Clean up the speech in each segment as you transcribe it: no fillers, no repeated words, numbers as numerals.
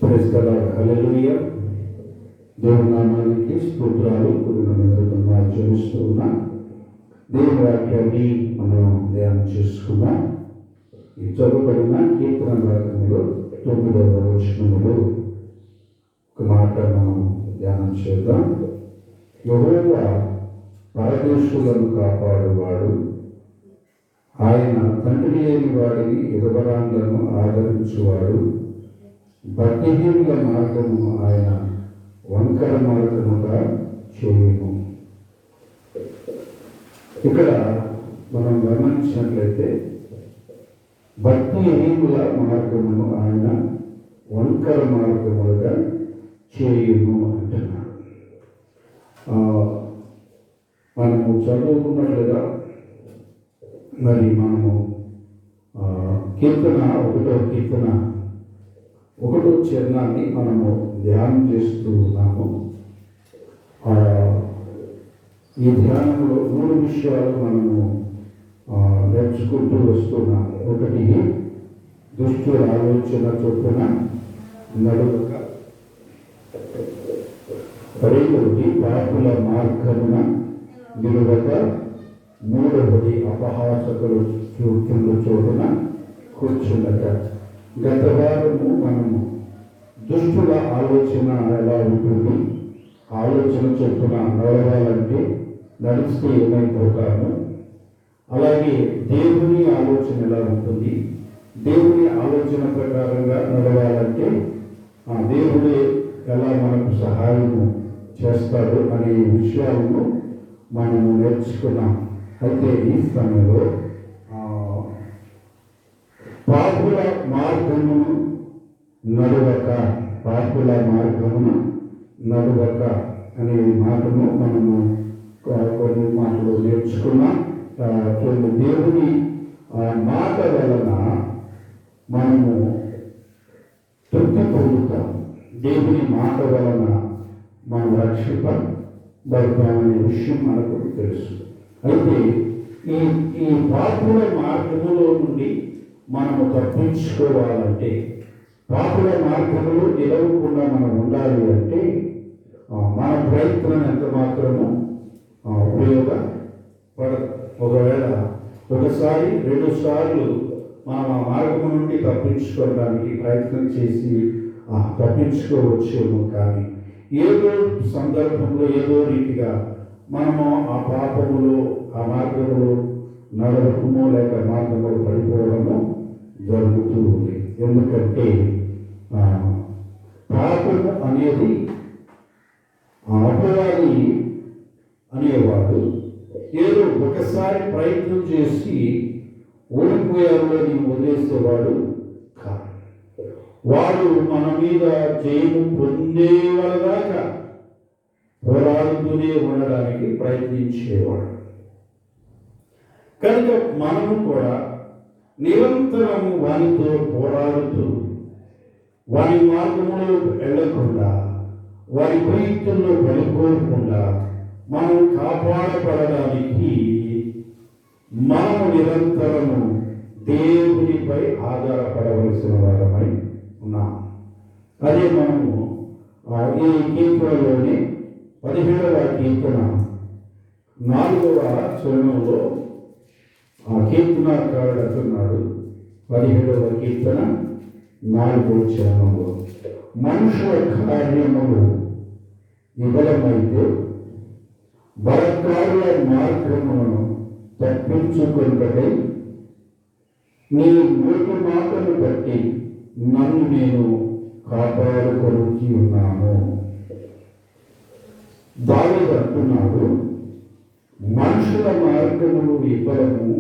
Praise the lord. హల్లెలూయా. దేవుని నామానికి స్తోత్రాలు. ఆచరిస్తూ ఉన్న దేవుని వాక్యాన్ని మనం ధ్యానం చేసుకున్నాం. ఈ చదువుబడిన కీర్తన గ్రంథంలో 9వ వచనములో ఒక మాట మనం ధ్యానం చేద్దాం. యెహోవా పరదేశులను కాపాడువాడు, ఆయన తండ్రి లేని వాడిని ఎదవరాండ్లను ఆదరించువాడు, భక్తిహీనుల మార్గము ఆయన వంకర మార్గముగా చేయును. ఇక్కడ మనం గమనించినట్లయితే భక్తిహీనుల మార్గమును ఆయన వంకర మార్గములుగా చేయును అంటున్నాడు. మనము చదువుకున్నట్లుగా మరి మనము కీర్తన 1వ చరణాన్ని మనము ధ్యానం చేస్తూ ఉన్నాము. ఈ ధ్యానంలో 3 విషయాలు మనము నేర్చుకుంటూ వస్తున్నాము. ఒకటి, దుష్టుల ఆలోచన చొప్పున నడువక. రెండవది, పాపుల మార్గమున నిలువక. మూడవది, అపహాసకులు చూస్తున్న చోటున కూర్చుండక. గత వారము మనము దుష్టుల ఆలోచన ఎలా ఉంటుంది, ఆలోచన చొప్పున నడవాలంటే నడిస్తే ఏమైపోతాము, అలాగే దేవుని ఆలోచన ఎలా ఉంటుంది, దేవుని ఆలోచన ప్రకారంగా నడవాలంటే దేవుడే ఎలా మనకు సహాయము చేస్తాడు అనే విషయాలను మనము నేర్చుకున్నాం. అయితే ఈ సమయంలో పాపుల మార్గమును నడువక అనే మాటను మనము కొన్ని మాటలు నేర్చుకున్నాం. దేవుని మాట వలన మనము తృప్తి పొందుతాం. దేవుని మాట వలన మనం రక్షింపబడతామనే విషయం మనకు తెలుసు. అయితే ఈ పాపుల మార్గములో నుండి మనము తప్పించుకోవాలంటే, పాపుల మార్గములో నిలవకుండా మనం ఉండాలి అంటే మన ప్రయత్నం ఎంత మాత్రము ఉపయోగపడదు. ఒకవేళ ఒకసారి 2 సార్లు మనం ఆ మార్గం నుండి తప్పించుకోవడానికి ప్రయత్నం చేసి తప్పించుకోవచ్చేమో, కానీ ఏదో సందర్భంలో ఏదో రీతిగా మనము ఆ పాపములో ఆ మార్గంలో నడవడము లేక మార్గంలో పడిపోవడము జరుగుతూ ఉంది. ఎందుకంటే పాపము అనేది అపవాది అనేవాడు ఏదో ఒకసారి ప్రయత్నం చేసి ఓడిపోయాలో నేను వదిలేసేవాడు కాదు. వాడు మన మీద జయము పొందే వరదాకా పోరాడుతూనే ఉండడానికి ప్రయత్నించేవాడు. కనుక మనము కూడా నిరంతరము వానితో పోరాడుతూ వారి మార్గంలో వెళ్ళకుండా, వారి ప్రయత్నంలో పడిపోకుండా మనం కాపాడబడడానికి మనము నిరంతరము దేవునిపై ఆధారపడవలసిన వారమై ఉన్నాం. అదే మనము ఈ కీర్తనలోని 17వ కీర్తన 4వ చరణంలో కీర్తనకారుడు అంటున్నాడు. 17వ కీర్తన 4వ చరణంలో, మనుషుల కార్యములు విఫలమైతే బలకారుల మార్గములను తప్పించుకొనుటకై నీ నోటి మాటను బట్టి నన్ను నేను కాపాడుకొనుచి ఉన్నాను. దావీదు అంటున్నాడు, మనుషుల మార్గములు విఫలము,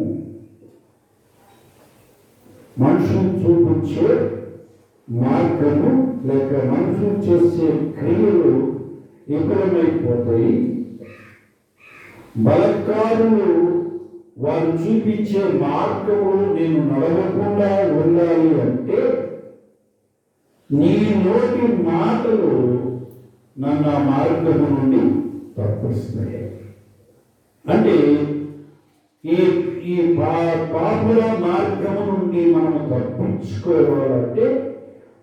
మనుషులు చూపించే మార్గము లేక మనుషులు చేసే క్రియలు విఫలమైపోతాయి. బలకారులు వారు చూపించే మార్గములు నేను నడవకుండా ఉండాలి అంటే నీ నోటి మాటలు నన్ను ఆ మార్గము నుండి తప్పిస్తున్నాయి. అంటే ఈ పాపుల మార్గము నుండి మనము తప్పించుకోవాలంటే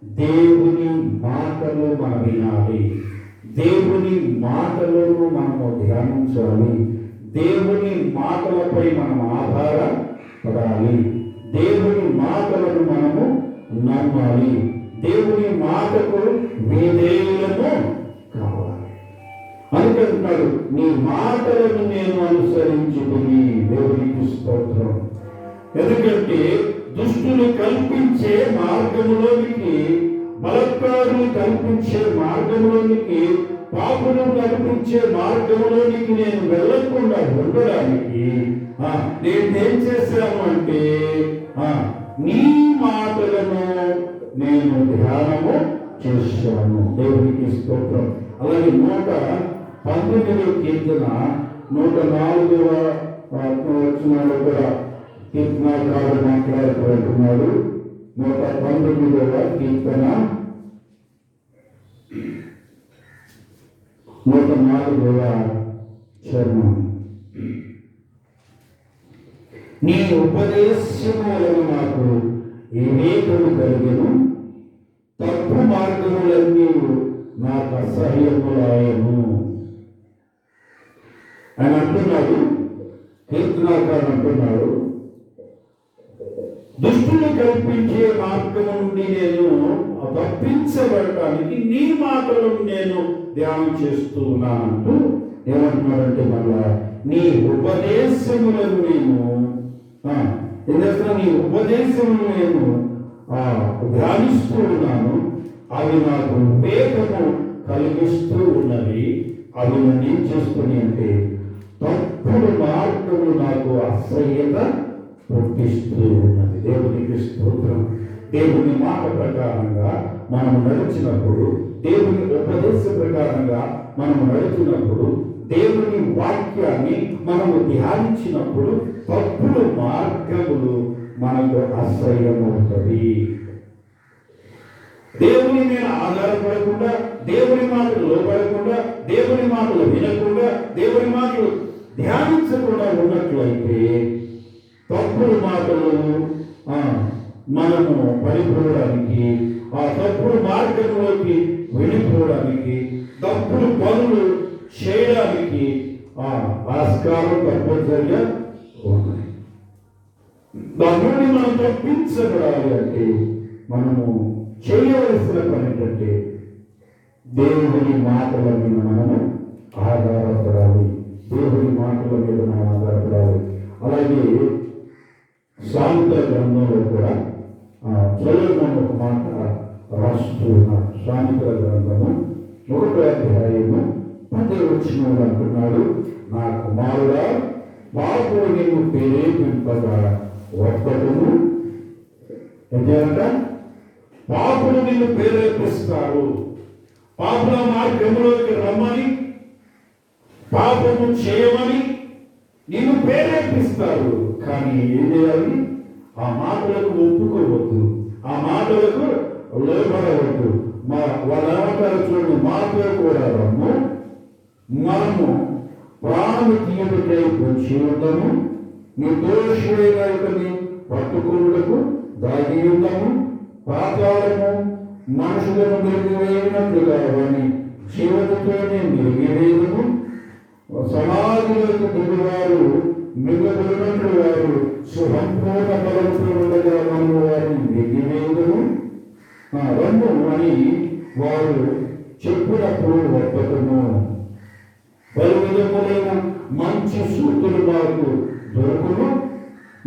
దేవుని మాటలు మనం వినాలి, దేవుని మాటలను మనము ధ్యానించాలి, దేవుని మాటలపై మనం ఆధారపడాలి, దేవుని మాటలను మనము నమ్మాలి, దేవుని మాటకు విధేయులను కావాలి. అనుకుంటున్నాడు, నీ మాటలను నేను అనుసరించుకుని. దేవునికి స్తోత్రం. ఎందుకంటే దుష్టులు కల్పించే మార్గంలోనికి, బలత్కారులు కల్పించే మార్గంలోనికి, పాపులు కల్పించే మార్గంలోనికి నేను వెళ్ళకుండా ఉండడానికి నేనేం చేశాను అంటే నీ మాటలను నేను ధ్యానము చేశాను. దేవునికి స్తోత్రం. అలాగే 119వ కీర్తన 104వ వచనంలో కూడా కీర్తనకారుడు మాట్లాడుతున్నాడు. 119వ కీర్తన 104వ చరణం. నీ ఉపదేశము వలన నాకు వివేకము కలిగెను, తప్పు మార్గములన్నీ నాకు అసహ్యములాయను. ఆయన అంటున్నాడు, కీర్తనాకారుడు అంటున్నాడు, దుష్టులు కల్పించే మార్గము నుండి నేను తప్పించబడటానికి నీ మాటలను నేను ధ్యానం చేస్తూ ఉన్నానంటూ ఏమంటున్నాడంటే, మళ్ళా నీ ఉపదేశములను నేను ఏం చేస్తున్నా, నీ ఉపదేశములను నేను ధ్యానిస్తూ ఉన్నాను. అవి నాకు వివేకము కలిగిస్తూ ఉన్నవి. అవి నన్ను ఏం చేస్తున్నాయి అంటే తప్పుడు మార్గము నాకు అసహ్యత పుట్టిస్తూ ఉన్నది. దేవునికి స్తోత్రం. దేవుని మాట ప్రకారంగా మనము నడిచినప్పుడు, దేవుని ఉపదేశ ప్రకారంగా మనము నడిచినప్పుడు, దేవుని వాక్యాన్ని మనము ధ్యానించినప్పుడు తప్పుడు మార్గములు మనకు అసహ్యమవుతుంది. దేవుని మీద ఆధారపడకుండా, దేవుని మాటలు లోపడకుండా, దేవుని మాటలు వినకుండా, దేవుని మాటలు ధ్యానించకుండా ఉన్నట్లయితే తప్పుడు మాటలు మనము పడిపోవడానికి, ఆ తప్పుడు మార్గంలోకి వెళ్ళిపోవడానికి, తప్పుడు పనులు చేయడానికి ఆస్కారం తప్పనిసరిగా ఉన్నాయి. దాని నుండి మనం తప్పించబడాలి అంటే మనము చేయవలసిన పని ఏంటంటే దేవుని మాటల మీద మనము ఆధారపడాలి. దేవుని మాటల మీద మనం ఆధారపడాలి. అలాగే సామెతల గ్రంథంలో కూడా సొలొమోను ఒక మాట రాస్తూ ఉన్నాడు. సామెతల గ్రంథము 1వ అధ్యాయము 10వ వచనంలో అంటున్నాడు, నా కుమారుడా, పాపులు నిన్ను ప్రేరేపింపగా ఒక్కటము. ఏంటంట? పాపులు నిన్ను ప్రేరేపిస్తారు. పాపుల మార్గంలోకి రమ్మని, పాపము చేయమని నిన్ను ప్రేరేపిస్తారు. కానీ ఏం చేయాలి? ఆ మాటలకు ఒప్పుకోవద్దు, ఆ మాటలకు లోపడవద్దు. వాళ్ళు ఏమంటారు చూడండి, మాతో కూడా రమ్ము, మనము ప్రాణము తీయటకై వచ్చి ఉందాము, నిర్దోషులైన పట్టుకున్నకు దాగి ఉందాము, పాతాళము మనుషులను మెరుగువేయనట్లుగా వాని జీవనతోనే మెరుగవేయము, సమాధిలోకి దిగువారు మిగబడినట్లు వారు సంపూర్ణ బలంతో ఉండగా మనము వారిని మెరుగవేయము రమ్ము అని వారు చెప్పినప్పుడు ఒప్పటము. పలు విధములైన మంచి సూతులు మాకు దొరుకును,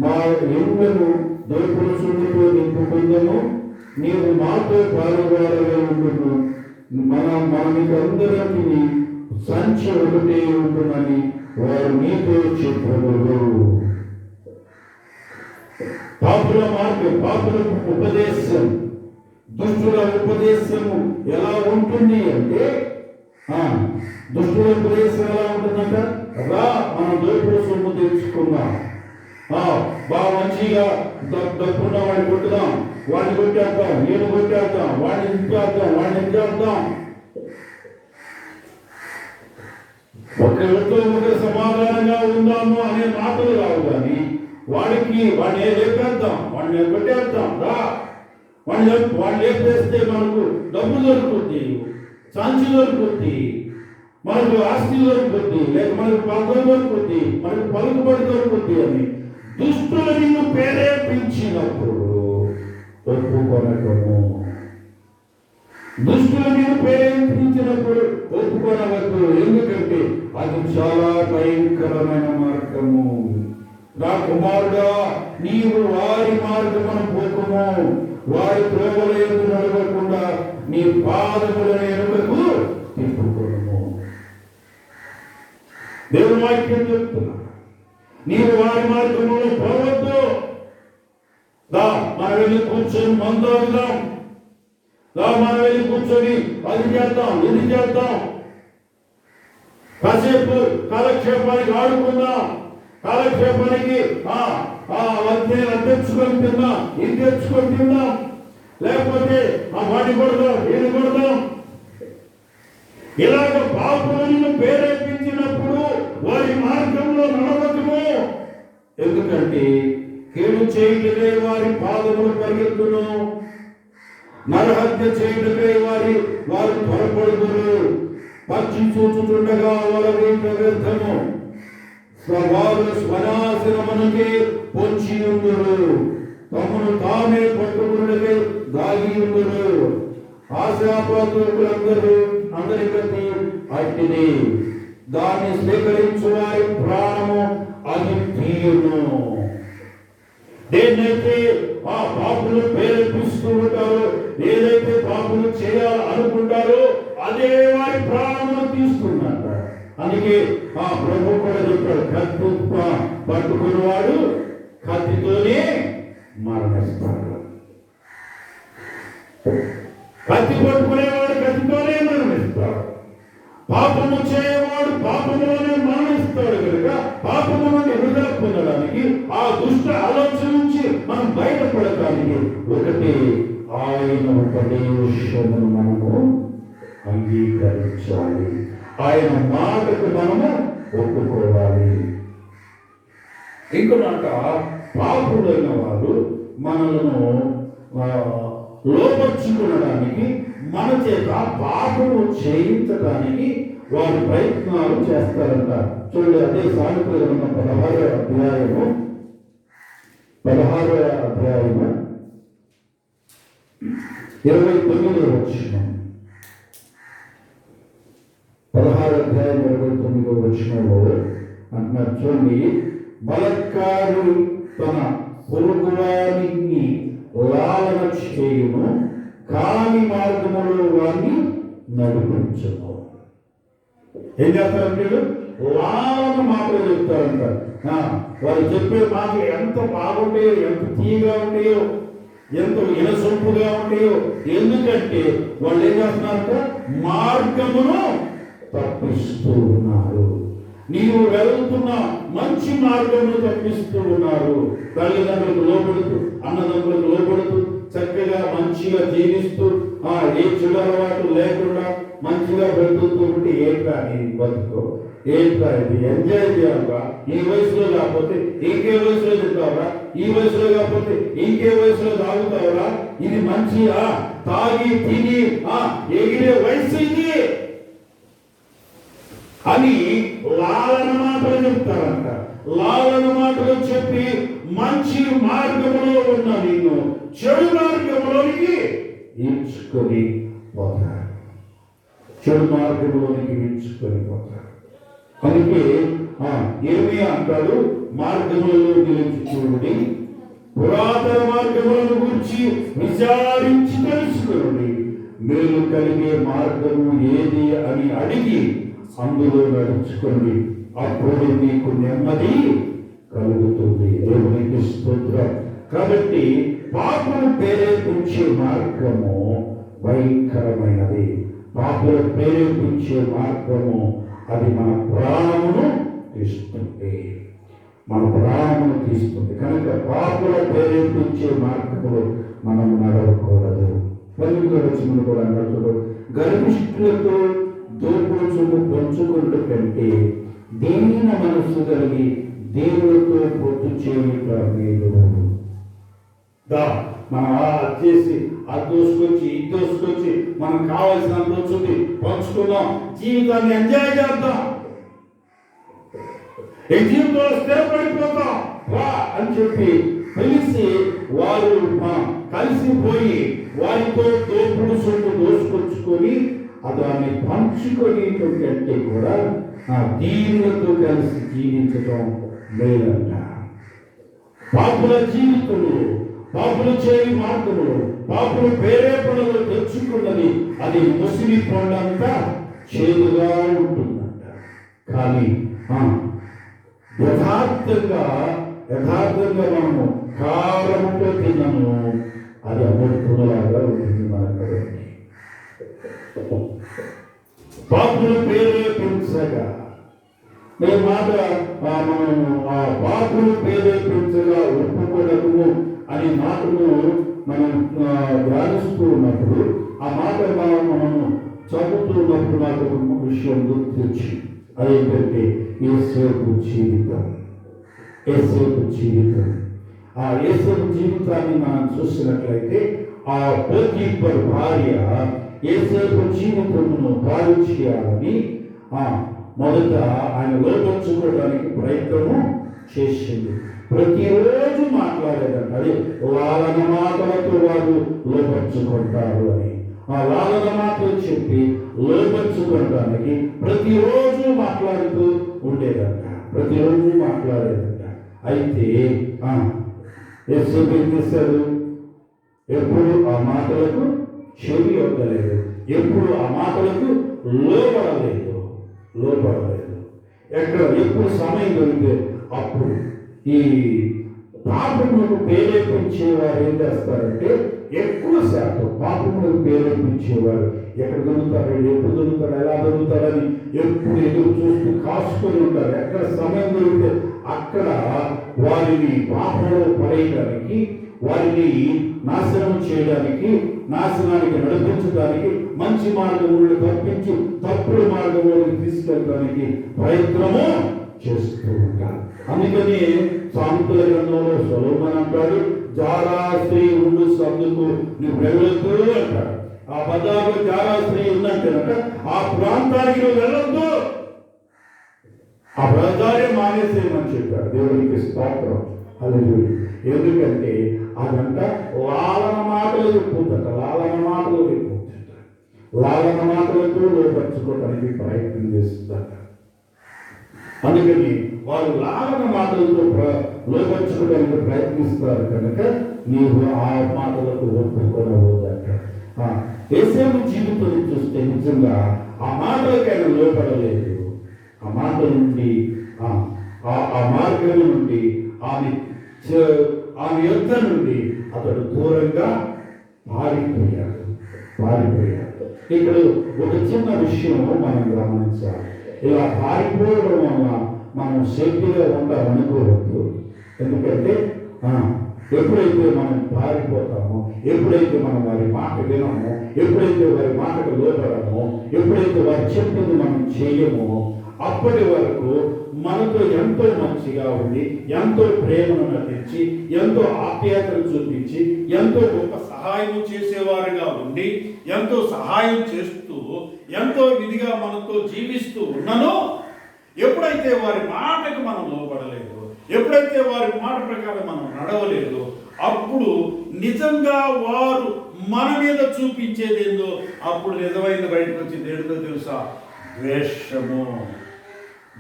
మా ఎరువులను దొరుకుల సున్నితో నింపుకుందాము, నీవు మాతో పాలువారగా ఉండును, మనకందరికీ సంచి ఒకటే ఉంటుందని వారు నీతో చెప్పగలరు. పాపుల మార్గం, పాపులకు ఉపదేశం, దుష్టుల ఉపదేశము ఎలా ఉంటుంది అంటే, దుష్టుల ఉపదేశం ఎలా ఉంటుందంట, రా మనం దోపుడు సొమ్ము తెచ్చుకుందాం, బాగా మంచిగా డబ్బున్న వాడిని కొట్టుదాం, వాడిని కొట్టేద్దాం, నేను కొట్టేద్దాం, వాడిని ఇంకేద్దాం, వాడిని ఇంకేద్దాం. ఒకరితో ఒకరు సమాధానంగా ఉందాము అనే మాటలు రావు. కానీ వాడిని లేపేద్దాం, వాడిని కొట్టేద్దాం, రా వాళ్ళు లేపేస్తే మనకు డబ్బు దొరుకుతుంది, సంచి దొరుకుతుంది, మనకు ఆస్తి దొరుకుతుంది, లేక మనకు పదవి దొరుకుతుంది, మనకు పలుకుబడి దొరుకుతుంది అని దుష్టులు నిన్ను ప్రేరేపించినప్పుడు ఒప్పుకొనటము. దుష్టులు నిన్ను ప్రేరేపించినప్పుడు ఒప్పుకొనవద్దు. ఎందుకంటే అది చాలా భయంకరమైన మార్గము. నా కుమారుడా, నీవు వారి మార్గమును పోకుము, వారి త్రోవల యందు నడవకుండా నీ పాదములను ఎనుకకు తిప్పుకొనుము. దేవుని వాక్యం చెప్తున్నా, నీవు వారి మార్గంలో పోవద్దు. మనం వెళ్ళి కూర్చొని మందాగుదాం, మనం వెళ్ళి కూర్చొని అది చేద్దాం, ఇది చేద్దాం, కాసేపు కాలక్షేపానికి ఆడుకుందాం, కాలక్షేపానికి తెచ్చుకొని తిందాం, ఇది తెచ్చుకొని తిందాం, లేకపోతే వాటి కొడదాం, ఇది కొడదాం. ఇలాగ పాపులను ప్రేరేపించినప్పుడు వారి మార్గంలో నడవకము. ఎందుకంటే కీడు చేయుటకై వారి పాదములు పరిగెత్తును, నరహత్య చేయుటకై వారు త్వరపడుదురు, పక్షి చూచుతుండగా వాళ్ళ వ్యర్థము, వారు స్వనాశనమునకే పొంచి ఉందురు, తమను తామే పట్టుకున్నకై దాగి ఉందురు. ఆశాపాతులందరూ అందరికీ అట్టిది, దాన్ని స్వీకరించు వారి ప్రాణము అది తీయును. దేన్నైతే ఆ పాపులు ప్రేరేపిస్తూ ఉంటారో, ఏదైతే పాపులు చేయాలి అనుకుంటారో అదే వారి ప్రాణమును తీస్తున్నారు. అందుకే ఆ ప్రభు కూడా చెప్పాడు, కత్తి పట్టుకున్నవాడు కత్తితోనే మరణిస్తాడు. కత్తి పట్టుకునేవాడు కత్తితోనే మరణిస్తాడు. పాపము చేయవాడు పాపములోనే మరణిస్తాడు. కనుక పాపము నుండి విడుదల పొందడానికి, ఆ దుష్ట ఆలోచన నుంచి మనం బయటపడటానికి ఒకటి ఆయన ఉపదేశమును మనము అంగీకరించాలి, ఆయన మాటకు మనము ఒప్పుకోవాలి. ఇంకొక పాపుడైన వారు మనలను లోపరుచుకోవడానికి, మన చేత పాపము చేయించడానికి వారు ప్రయత్నాలు చేస్తారంట. చూడండి, అదే సామెతల గ్రంథం 16వ అధ్యాయము 29వ వచనం. 16వ అధ్యాయం 29వ వచనంలో అంటున్నారు, చూడండి, బలత్కారుడు తన పొరుగువారిని లాలన చేయును, కాని మార్గములో వారిని నడిపించును. ఏం చేస్తారంటే లాలన మాటలు చెప్తారంట. వారు చెప్పే మాటలు ఎంత బాగుంటాయో, ఎంత తీయగా ఉంటాయో, ఎంత వినసొంపుగా ఉంటాయో. ఎందుకంటే వాళ్ళు ఏం చేస్తున్నారంట, మార్గమును తప్పిస్తూ ఉన్నారు. నీవు వెళ్తున్న మంచి మార్గమును తప్పిస్తూ ఉన్నారు. తల్లిదండ్రులకు లోపడుతూ, అన్నదమ్ములకు లోపడుతూ, చక్కగా మంచిగా జీవిస్తూ, ఏ చెడు అలవాటు లేకుండా మంచిగా బ్రతుకుతూ ఉంటే ఏంటా నీ బతుకు, ఏంటా ఇది ఎంజాయ్ చేయాలా? ఈ వయసులో కాకపోతే ఇంకే వయసులో తింటావరా? ఈ వయసులో కాకపోతే ఇంకే వయసులో తాగుతావరా? ఇది మంచి తాగి తిని ఎగిరే వయసు ఇది అని లాలన మాటలు చెప్తారంట. లాలన మాటలు చెప్పి మంచి మార్గంలో ఉన్న నిన్ను చెడు మార్గంలోనికి ఈడ్చుకొని పోతారు. చెడు మార్గంలోనికి ఈడ్చుకొని పోతారు. అందుకే ఏమి అంటాడు, మార్గములలో నిలిచి చూడండి, పురాతన మార్గములను గురించి విచారించి తెలుసుకోండి, మేలు కలిగే మార్గము ఏది అని అడిగి అందులో నడుచుకోండి, అప్పుడు మీకు నెమ్మది కలుగుతుంది. దేవునికి స్తోత్రం. కాబట్టి పాపను ప్రేరేపించే మార్గము భయంకరమైనది. పాపను ప్రేరేపించే మార్గము అది మన ప్రాణమును తీస్తుంది, మన ప్రాణమును తీస్తుంది. కనుక పాపల ప్రేరేపించే మార్గములు మనం నడవకూడదు. 19వ వచనంలో కూడా అన్నట్టు, గర్విష్ఠులతో దోపుడు చూపు పంచుకుంటూ కంటే దీన మనస్సు కలిగి దేవుడితో పొత్తు చేయుట మేలు. మనం చేసి అది దోసుకొచ్చి ఇది దోసుకొచ్చి మనకు కావాల్సినంత వచ్చింది పంచుకుందాం, జీవితాన్ని ఎంజాయ్ చేద్దాం, ఈ జీవితంలో స్థిరపడిపోతాం వా అని చెప్పి పిలిచి వారు కలిసిపోయి వారితో దోపుడు సొమ్ము దోసుకొచ్చుకొని దాన్ని పంచుకొని కంటే కూడా దీనులతో కలిసి జీవించడం లేదంట. పాపుల జీవితంలో, పాపులు చేయని మార్గంలో, పాపులు ప్రేరేపణలు తెచ్చుకున్నది అది ముసిరి పండంతా చేదుగా ఉంటుందంట. కానీ యథార్థంగా మనము కారంతో తినము, అది అమృతములాగా ఉంటుంది మనకు. పాపులు ప్రేరేపించగా మేము మాట మనం పాపులు ప్రేరేపించగా ఒప్పుకోవడము అనే మాటను మనం ధ్యానిస్తూ ఉన్నప్పుడు ఆ మాట మనము చదువుతూ ఉన్నప్పుడు నాకు ఒక విషయం గుర్తొచ్చి అదేంటంటే యేసేపు జీవితం. యేసేపు జీవితం, ఆ యేసేపు జీవితాన్ని మనం చూసినట్లయితే ఆ పోతీఫరు భార్య యేసేపు జీవితమును పాడు చేయాలని మొదట ఆయన లోపరుచుకోవడానికి ప్రయత్నము చేసింది. ప్రతిరోజు మాట్లాడేదంట, అదే లాలన మాటలతో వారు లోపరుచుకుంటారు అని. ఆ లాలన మాటలు చెప్పి లోపరుచుకోవడానికి ప్రతిరోజు మాట్లాడుతూ ఉండేదంట, ప్రతిరోజు మాట్లాడేదంట. అయితే యేసేపు ఏం చేశాడు? ఎప్పుడు ఆ మాటలకు చెవి ఇవ్వలేదు, ఎప్పుడు ఆ మాటలకు లోపడలేదు. ఎప్పుడు సమయం దొరికితే అప్పుడు ఈ పాపములకు ప్రేరేపించేవారు ఏం చేస్తారంటే ఎక్కువ శాతం పాపములకు ప్రేరేపించేవారు ఎక్కడ దొరుకుతాడు, ఎప్పుడు దొరుకుతాడు, ఎలా దొరుకుతాడని ఎప్పుడు ఎదురు చూస్తూ కాసుకొని ఉంటారు. ఎక్కడ సమయం దొరికితే అక్కడ వారిని పాపంలో పడేయడానికి, వారిని నాశనం చేయడానికి, నాశనానికి నడిపించడానికి, మంచి మార్గంలో తప్పించి తప్పుడు మార్గంలోకి తీసుకెళ్ళడానికి ప్రయత్నము చేస్తూ ఉంటారు. అందుకని సామెతల గ్రంథంలో సొలొమోను అంటాడు, జారా స్త్రీ ఉండు సందుకు నువ్వు వెళ్ళొద్దు అంటాడు. ఆ బజార్లో జారా స్త్రీ ఉందంటేనట ఆ ప్రాంతానికి నువ్వు వెళ్ళొద్దు, ఆ బజారే మానేసేయమని చెప్పాడు. దేవునికి స్తోత్రం, హల్లెలూయా. ఎందుకంటే అదంట లాలన మాటలు చెప్పుకుందట, లాలన మాటలతో లోపరుచుకోవడానికి ప్రయత్నం చేస్తుందట. అందుకని వారు లాలన మాటలతో లోపరుచుకోవడానికి ప్రయత్నిస్తారు కనుక నీవు ఆ మాటలకు ఒప్పుకోనవద్దట. యేసేపు జీవితం చూస్తే నిజంగా ఆ మాటలకైనా లోపడలేదు. ఆ మాటల నుండి ఆ మార్గం నుండి ఆమె యుద్ధ నుండి అతడు దూరంగా పారిపోయాడు. ఇక్కడ ఒక చిన్న విషయం మనం గమనించాలి. ఇలా పారిపోవడం వల్ల మనం సేఫ్టీగా ఉంటామనుకోవద్దు. ఎందుకంటే ఎప్పుడైతే మనం పారిపోతామో, ఎప్పుడైతే మనం వారి మాట వినమో, ఎప్పుడైతే వారి మాటకు లోపడమో, ఎప్పుడైతే వారి చెప్పింది మనం చేయమో, అప్పటి వరకు మనతో ఎంతో మంచిగా ఉండి, ఎంతో ప్రేమను నటించి, ఎంతో ఆప్యాయతను చూపించి, ఎంతో గొప్ప సహాయం చేసేవారుగా ఉండి, ఎంతో సహాయం చేస్తూ, ఎంతో విధిగా మనతో జీవిస్తూ ఉన్నను, ఎప్పుడైతే వారి మాటకు మనం లోబడలేదు, ఎప్పుడైతే వారి మాట ప్రకారం మనం నడవలేదు, అప్పుడు నిజంగా వారు మన మీద చూపించేదేందో అప్పుడు నిజమైంది బయటకు వచ్చింది. ఏంటో తెలుసా?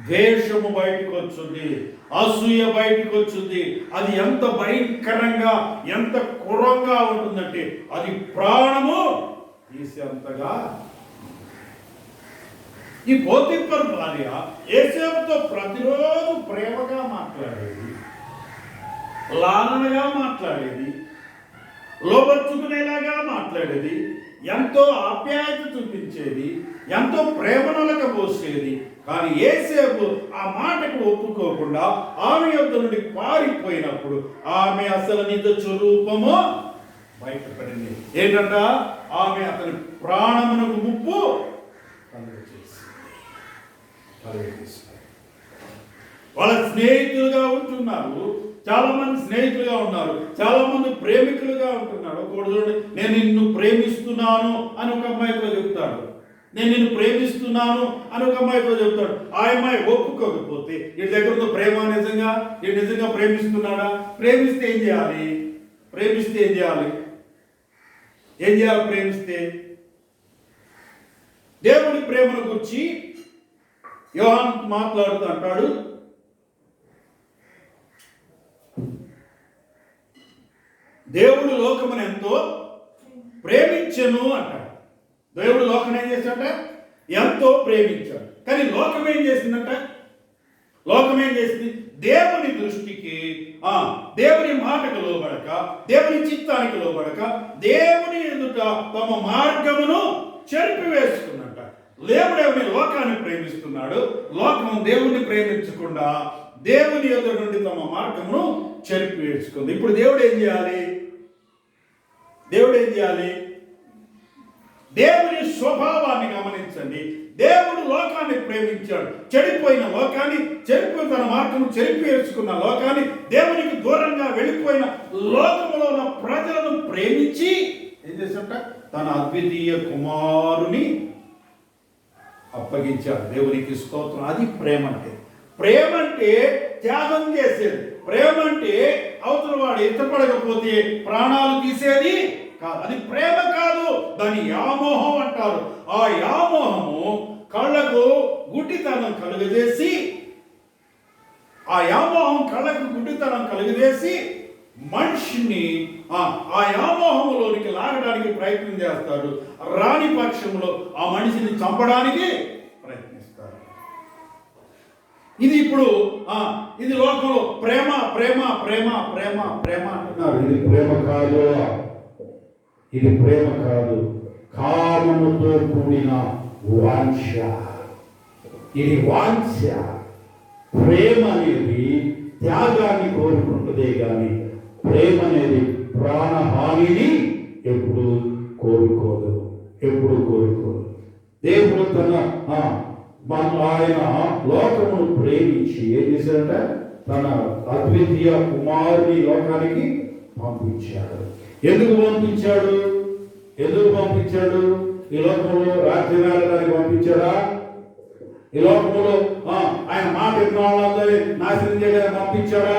ద్వేషము బయటకు వచ్చింది, అసూయ బయటకు వచ్చింది. అది ఎంత భయంకరంగా, ఎంత క్రూరంగా ఉంటుందంటే అది ప్రాణము తీసేంతగా. ఈ పోతీఫరు భార్య యేసేపుతో ప్రతిరోజు ప్రేమగా మాట్లాడేది, లాలనగా మాట్లాడేది, లోపరుచుకునేలాగా మాట్లాడేది, ఎంతో ఆప్యాయత చూపించేది, ఎంతో ప్రేమనలక పోసేది. కానీ యేసేపు ఆ మాటకు ఒప్పుకోకుండా ఆమె యొద్ద నుండి పారిపోయినప్పుడు ఆమె అసలు నిజ స్వరూపము బయటపడింది. ఏంటంట? ఆమె అతని ప్రాణమునకు ముప్పు కలుగజేసింది. వాళ్ళ స్నేహితులుగా ఉంటున్నారు, చాలా మంది స్నేహితులుగా ఉన్నారు, చాలా మంది ప్రేమికులుగా ఉంటున్నారు. ఒకడు చూడండి, నేను నిన్ను ప్రేమిస్తున్నాను అని ఒక అమ్మాయితో చెప్తాడు, నేను నిన్ను ప్రేమిస్తున్నాను అని ఒక అమ్మాయితో చెప్తాడు. ఆ అమ్మాయి ఒప్పుకోకపోతే వీడి దగ్గర ఉన్న ప్రేమ నిజంగా, వీడు నిజంగా ప్రేమిస్తున్నాడా? ప్రేమిస్తే ఏం చేయాలి? ప్రేమిస్తే ఏం చేయాలి? ఏం చేయాలి ప్రేమిస్తే? దేవుడి ప్రేమను గురించి యోహాను మాట్లాడుతూ అంటాడు, దేవుడు లోకమును ఎంతో ప్రేమించెను అంటాడు. దేవుడు లోకం ఏం చేశాడంట? ఎంతో ప్రేమించాడు. కానీ లోకం ఏం చేసిందంట? లోకం ఏం చేసింది? దేవుని దృష్టికి దేవుని మాటకు లోబడక, దేవుని చిత్తానికి లోబడక, దేవుని ఎదుట తమ మార్గమును చెరిపివేసుకున్నట్ట. దేవుడేవుని లోకాన్ని ప్రేమిస్తున్నాడు, లోకం దేవుని ప్రేమించకుండా దేవుని ఎదుట నుండి తమ మార్గమును చెరిపివేసుకుంది. ఇప్పుడు దేవుడు ఏం చేయాలి? దేవుడు ఏం చేయాలి? దేవుని స్వభావాన్ని గమనించండి. దేవుడు లోకాన్ని ప్రేమించాడు, చెడిపోయిన లోకాన్ని, చెడిపోయి తన మార్గం చెరిపివేసుకున్న లోకాన్ని, దేవునికి దూరంగా వెళ్ళిపోయిన లోకములో ఉన్న ప్రజలను ప్రేమించి ఏం చేశాట? తన అద్వితీయ కుమారుని అప్పగించాడు. దేవునికి స్తోత్రం. అది ప్రేమ అంటే. ప్రేమ అంటే త్యాగం చేసేది. ప్రేమ అంటే అవతల వాడు ఇష్టపడకపోతే ప్రాణాలు తీసేది కాదు. అది ప్రేమ కాదు, దాని వ్యామోహం అంటారు. ఆ వ్యామోహము కళ్ళకు గుడ్డితనం కలుగజేసి, ఆ వ్యామోహం కళ్ళకు గుడ్డితనం కలుగజేసి మనిషిని ఆ వ్యామోహంలోనికి లాగడానికి ప్రయత్నం చేస్తాడు. రాని పక్షంలో ఆ మనిషిని చంపడానికి ప్రయత్నిస్తారు. ఇది ఇప్పుడు ఇది లోకంలో ప్రేమ ప్రేమ ప్రేమ ప్రేమ ప్రేమ అంటున్నారు. ఇది ప్రేమ కాదు, ఇది ప్రేమ కాదు, కామముతో కూడిన వాంఛ. ఇది వాంఛ. ప్రేమ అనేది త్యాగాన్ని కోరుకుంటుందే కానీ ప్రేమ అనేది ప్రాణహానిని ఎప్పుడు కోరుకోదు, ఎప్పుడు కోరుకోదు. దేవుడు ఆయన లోకమును ప్రేమించి ఏం చేశాడంట? తన అద్వితీయ కుమారుని లోకానికి పంపించాడు. ఎందుకు పంపించాడు? ఎందుకు పంపించాడు? ఈ లోకంలో రాజ్యం వెళ్ళడానికి పంపించాడా? ఈ లోకంలో ఆయన మాట విన్న వాళ్ళందరినీ నాశనం చేయడానికి పంపించాడా?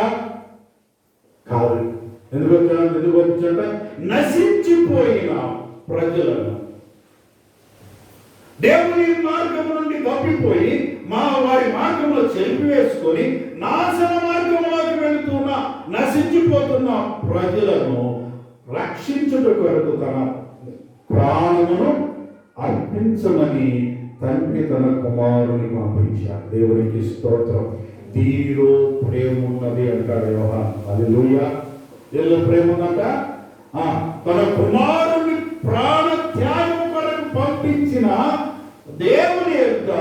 కాదు. ఎందుకు వచ్చాడు? ఎందుకు పంపించాడ? నశించిపోయిన ప్రజలను, దేవుని మార్గము నుండి తప్పిపోయి వారి మార్గంలో చెరిపివేసుకొని నాశన మార్గంలోకి వెళుతున్న, నశించిపోతున్న ప్రజలను రక్షించుట కొరకు తన ప్రాణమును అర్పించమని తండ్రి తన కుమారుని పంపించాడు. దేవునికి స్తోత్రం. దీనిలో ప్రేమ ఉన్నది అంటాడు యోహాను. హల్లెలూయా. దీనిలో ప్రేమ ఉందంట. తన కుమారుని ప్రాణ త్యాగం కొరకు పంపించిన దేవుని యొక్క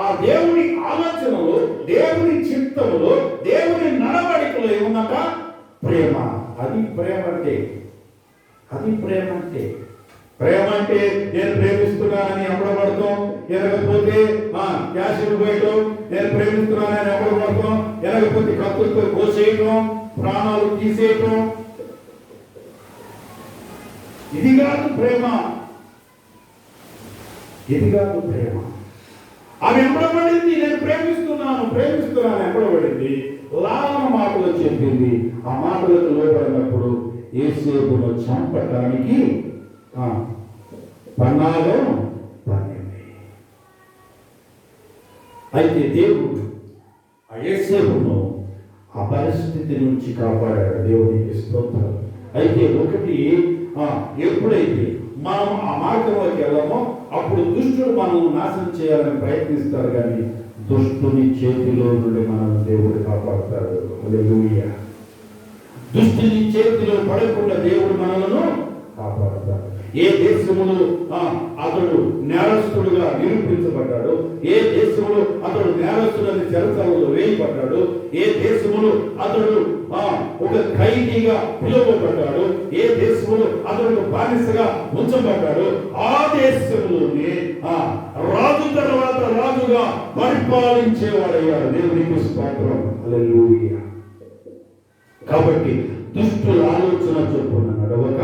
ఆ దేవుని ఆలోచనలో, దేవుని చిత్తములో, దేవుని నడవడికలో ఏముందట? ప్రేమ. అది ప్రేమ అంటే. అది ప్రేమ అంటే. ప్రేమ అంటే నేను ప్రేమిస్తున్నానని ఎప్పుడబడతాం, ఎనకపోతే క్యాషులు పోయటం, నేను ప్రేమిస్తున్నానని ఎప్పుడబడతాం, ఎనకపోతే కత్తులతో కోసేయటం, ప్రాణాలు తీసేయటం. ఇది కాదు ప్రేమ. ఇది కాదు ప్రేమ. ఆమె ఎప్పుడబడింది? నేను ప్రేమిస్తున్నాను ప్రేమిస్తున్నాను ఎప్పుడబడింది? లాభన మాటలు చెప్పింది. ఆ మాటలకు లోపడినప్పుడు యేసేపును చంపటానికి పన్నాగం పన్నింది. అయితే దేవుడు ఆ యేసేపును ఆ పరిస్థితి నుంచి కాపాడాడు. దేవునికి స్తోత్రం. అయితే ఒకటి, ఎప్పుడైతే మనం ఆ మార్గంలోకి వెళ్ళామో అప్పుడు దుష్టుడు మనం నాశనం చేయాలని ప్రయత్నిస్తారు, కానీ దుష్టుని చేతిలో నుండి మనం దేవుడు కాపాడుతాడు. హల్లెలూయా. దుష్టుని చేతిలో పడకుండా దేవుడు మనలను కాపాడుతాడు. ఏ దేశములో అతడు నేరస్తుడుగా నిరూపించబడ్డాడు, ఏ దేశంలో అతడు నేరస్తుడని చెరసాలలో వేయబడ్డాడు, ఏ దేశంలో అతడు ఒక ఖైదీగా పిలువబడ్డాడు, ఏ దేశంలో అతడు బానిసగా ఉంచబడ్డాడు, ఆ దేశంలోనే రాజు తర్వాత రాజుగా పరిపాలించేవాడయ్యాడు. దేవునికి స్తోత్రం. హల్లెలూయా. కాబట్టి దుష్టుల ఆలోచన చొప్పున నడవక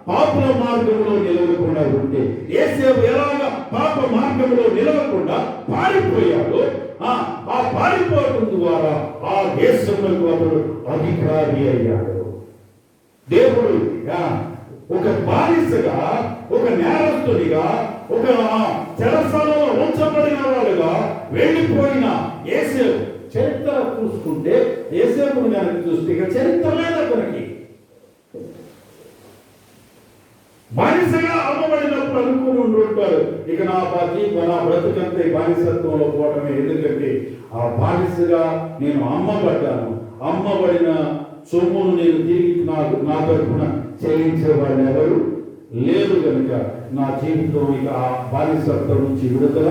పాపుల మార్గంలో నిలవకుండా ఉంటే యేసేపు ఎలాగా పాప మార్గంలో నిలవకుండా పారిపోయాడు. ఆ పారిపోవడం ద్వారా ఆ దేశంలో అతడు అధికారి అయ్యాడు. దేవుడు ఒక బానిసగా, ఒక నేరస్తుడిగా, ఒక చెరసాలలో ఉంచబడిన వాడుగా వెళ్ళిపోయిన యేసేపు చరిత్ర చూసుకుంటే, యేసేపుని కనుక చూస్తే ఇక చరిత్ర లేదు అతనికి. బానిసగా అమ్మబడినప్పుడు అనుకుని ఉంటారు, ఇక నా బ్రతుకంతా బానిసత్వంలో పోవటమే. ఎందుకంటే ఆ బానిసగా నేను అమ్మబడ్డాను, అమ్మబడిన సొమ్మును నేను తిరిగి నా తరఫున చెల్లించే వాళ్ళు ఎవరు లేదు కనుక నా జీవితం ఇక ఆ బానిసత్వం నుంచి విడుదల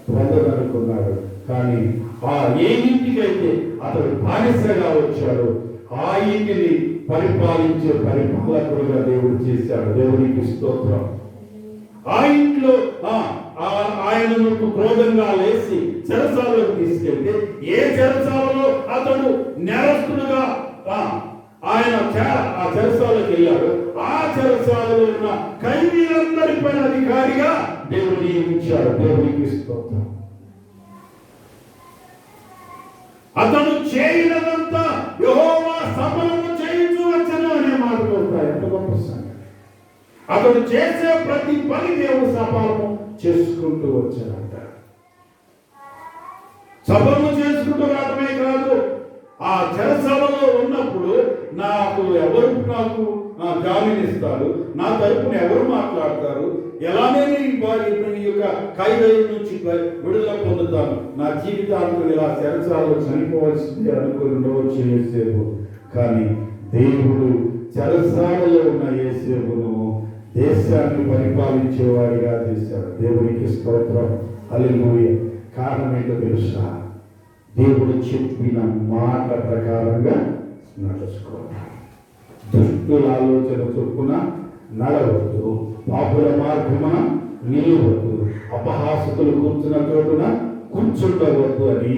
పొందదనుకున్నాడు. కానీ ఆ ఏ ఇంటికైతే అతడు బానిసగా వచ్చాడు, ఆ ఇంటిని పరిపాలించే పరిపాలకుడుగా దేవుడు చేశాడు. దేవునికి స్తోత్రం. ఆ ఇంట్లో ఆయనను క్రోధంగా లేచి చెరసాలకు తీసుకెళ్తే, ఏ చెరసాలలో అతడు నేరస్తుడుగా ఆయన ఆ చెరసాలకు వెళ్ళాడు, ఆ చెరసాలలో ఉన్న ఖైదీలందరిపై అధికారిగా దేవుడు నియమించాడు. దేవునికి స్తోత్రం. అతడు చేయనదంతా యెహోవా సఫలము చేయించు వచ్చెను అనే మాటలు ఉంటాయి. ఎంత గొప్ప సంగతి! అతడు చేసే ప్రతి పని దేవుడు సఫలము చేసుకుంటూ వచ్చాడంట. సఫలము చేసుకుంటూ రావడమే కాదు, ఆ చెరసాలలో ఉన్నప్పుడు నాకు జామీన్ ఇస్తారు, నా తరపున ఎవరు మాట్లాడతారు, ఎలా నేను ఈ యొక్క ఖైదీ నుంచి విడుదల పొందుతాను, నా జీవితాంతం ఇలా చెరసాలలో చనిపోవాల్సింది అనుకుని రోజు యేసేపు. కానీ దేవుడు చెరసాలలో ఉన్న యేసేపును దేశాన్ని పరిపాలించేవాడిగా చేశాడు. దేవునికి స్తోత్రం. హల్లెలూయా. కారణం ఏంటో తెలుసా? దేవుడు చెప్పిన మాట ప్రకారంగా నడుచుకోవాలి. దుష్టుల ఆలోచన చొప్పున నడవద్దు, పాపుల మార్గమున నిలవద్దు, అపహాసకులు కూర్చున్న చోటున కూర్చుండవద్దు అని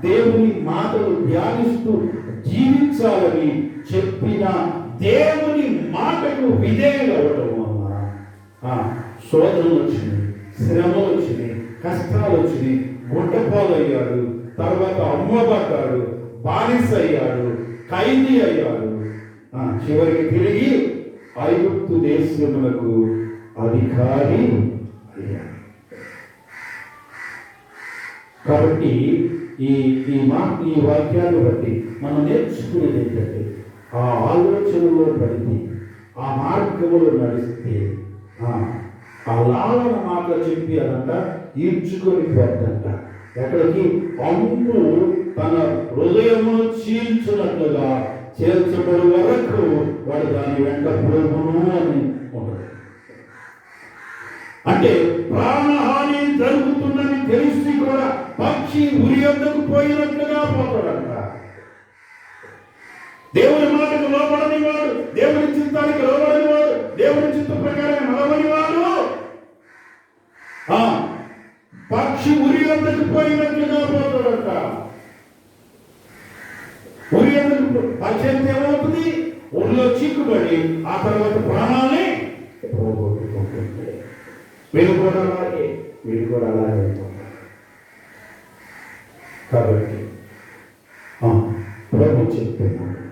దేవుని మాటలు ధ్యానిస్తూ జీవించాలని చెప్పిన దేవుని మాటకు విధేయులవ్వడం వల్ల శోధనలు వచ్చినాయి, శ్రమలు వచ్చినాయి, కష్టాలు వచ్చినాయి, గుంటపాలయ్యాడు, తర్వాత అమ్మబడ్డాడు, బానిస అయ్యాడు, ఖైదీ అయ్యాడు, చివరికి తిరిగి ఐగుప్తు దేశములకు అధికారి అయ్యాడు. కాబట్టి ఈ వాక్యాన్ని బట్టి మనం నేర్చుకునేది ఏంటంటే, ఆ ఆలోచనలో పడితే, ఆ మార్గంలో నడిస్తే, ఆ లాలన మాట చెప్పి అదంట ఈడ్చుకొని పోద్దంట. ఎక్కడికి? అమ్ము తన హృదయమును చీల్చున్నట్లుగా చేర్చబడి వరకు వాడు దాని వెంట పోగును అని ఉండదు. అంటే ప్రాణహాని జరుగుతుందని తెలిసి కూడా పక్షి ఉరి వద్దకు పోయినట్లుగా పోతాడంట. దేవుని మాటకు లోబడని వాడు, దేవుని చిత్తానికి లోబడని వాడు, దేవుని చిత్త ప్రకారం నడవని వాడు పక్షి ఉరి వద్దకు పోయినట్లుగా పోతాడంట. ఉరి వద్దకు పక్షి అంటే ఏమవుతుంది? ఊళ్ళో చిక్కుబడి ఆ తర్వాత ప్రాణాన్ని పోగొట్టుకుంటుంది. వీళ్ళు కూడా అలాగే కాబట్టి ప్రభు చెప్తున్నాడు,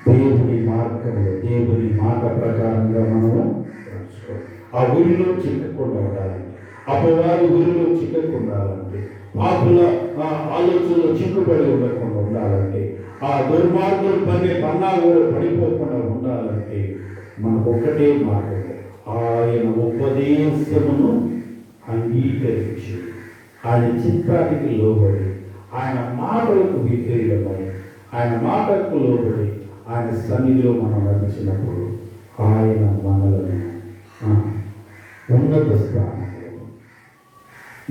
దేవుని మార్గంలో, దేవుని మాట ప్రకారంగా మనము ఆ ఊరిలో చిక్కకుండా ఉండాలి. అపవాది ఊరిలో చిక్కకుండా ఉండాలంటే, పాపుల ఆలోచనలో చిక్కుబడి ఉండకుండా ఉండాలంటే, ఆ దుర్మార్గులు పన్నాగంలో పడిపోకుండా ఉండాలంటే మనకు ఒకటే మార్గం, ఆయన ఉపదేశమును అంగీకరించి, ఆయన చిత్తానికి లోబడి, ఆయన మాటలకు విధేయులమై, ఆయన మాటకు లోబడి, ఆయన సన్నిధిలో మనం నడిచినప్పుడు ఆయన మనలను ఉన్నత స్థానం.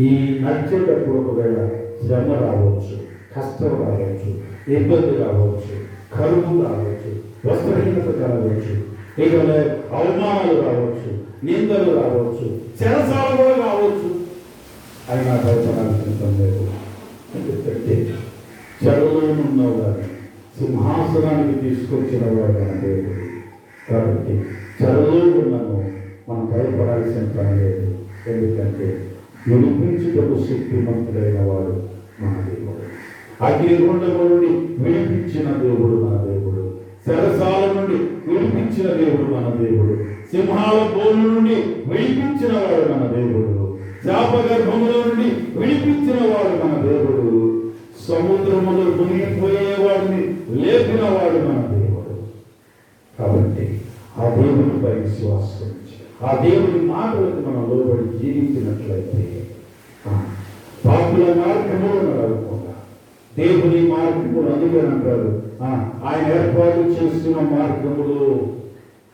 ఈ నడిచేటప్పుడు ఒకవేళ శ్రమ రావచ్చు, కష్టం రావచ్చు, ఇబ్బంది రావచ్చు, కరువు రావచ్చు, వస్త్రహీనత కలవచ్చు, ఇక అవమానాలు రావచ్చు, నిందలు రావచ్చు, చెరసాల కూడా రావచ్చు. అయినా భయపడాల్సిన లేదు. ఎందుకంటే చెరలో ఉన్నావు కానీ, సింహాసనానికి తీసుకొచ్చిన వాడు మన దేవుడు. కాబట్టి చరలోకులను మనం భయపడాల్సిన పని లేదు. ఎందుకంటే విడిపించుటకు శక్తిమంతుడైన వాడు మన దేవుడు. అగ్నిగుండము నుండి విడిపించిన దేవుడు మన దేవుడు. చెరసాల నుండి విడిపించిన దేవుడు మన దేవుడు. సింహాల బోలు నుండి విడిపించిన వాడు మన దేవుడు. శాపగర్భముల నుండి విడిపించిన వాడు మన దేవుడు. సముద్రములో మునిగిపోయేవాడిని లేపిన వాడు మన దేవుడు. కాబట్టి ఆ దేవునిపై విశ్వాసం ఉంచి, ఆ దేవుని మాటలకు మనం లోబడి జీవించినట్లయితే పాపుల మార్గములు నడవకుండా దేవుని మార్గములు, అందుకని అంటారు ఆయన ఏర్పాటు చేస్తున్న మార్గములు,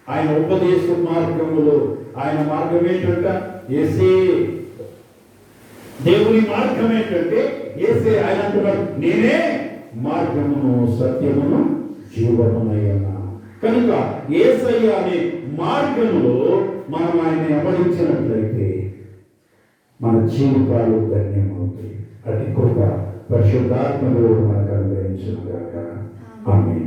ఆయన ఉపదేశ మార్గములు. ఆయన మార్గం ఏంటంట? యేసే. దేవుని మార్గం ఏంటంటే యేసే. ఆయన అంటున్నాడు, నేనే మార్గమును సత్యమును జీవమునయ్యన్నా. కనుక యేసయ్య అనే మార్గంలో మనం ఆయన వెంబడించినట్లయితే మన జీవితాలు ధన్యమవుతాయి. అతి కృప పరిశుద్ధాత్మ దేవుడు మనకు అనుగ్రహించును గాక. ఆమేన్.